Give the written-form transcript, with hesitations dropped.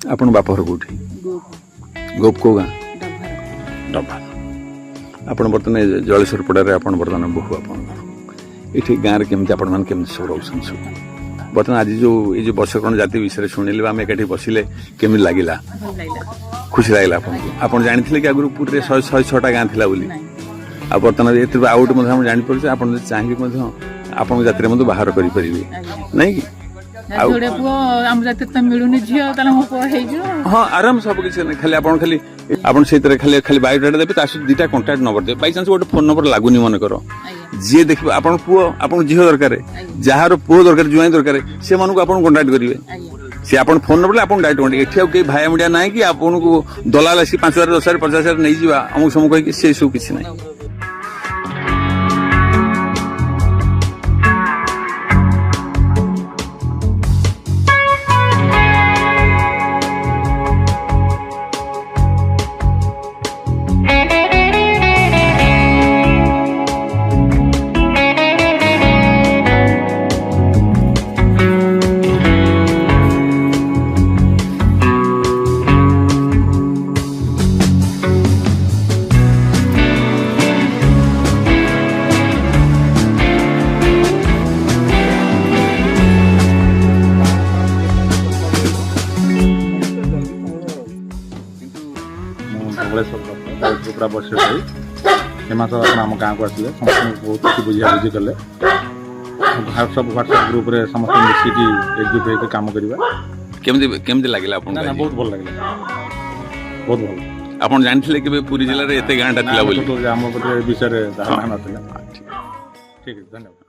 आपण बाप घर कोठी गोप को गाँ डब्बा आपण बर्तमान जलेश्वर पड़ारे आपण बर्तमान बहु आपण ये गाँव में केमती आपण मैंने केमती सब रोशन सब बर्तमान आज जो ये बर्षकरण जाति विषय शुणिले आम एक बसिले केमी लगिला खुशी लगला आपन जानी कि आगुरी पूरी 106टा गाँ थी बोली आ बर्तमान ये आउट जापर आप चाहिए आपन जाति में बाहर करें नहीं कि हाँ आराम सब किसी खाली आप खाली आप खाली खाली बायोडाटा देते दुटा contact number they by chance गोटे फोन नंबर लगुनि मन कर जी देख आप पुओ आप झील दरकार जार पुओ दरकार जुआई दरकार से मानक आप कंटाक्ट करेंगे सी आप फोन नंबर आप डायरेक्ट एटी भाया मीडिया ना कि आपको दलाल आसी 5,000 10,000 50,000 नहीं जावा अमुक समूह कहीं से सब किसी ना पूरा वर्ष हेमा सब आम गाँव को आसे समस्त बहुत किसी बुझा बुझी कले सब व्हाट्सएप ग्रुप रे समस्त मिसिकी एकजुट होकर काम करवा केमती लगे बहुत भल लगे बहुत भल आप जानते कि पुरी जिले में एत गाँटा आम विषय धारणा ना ठीक है धन्यवाद।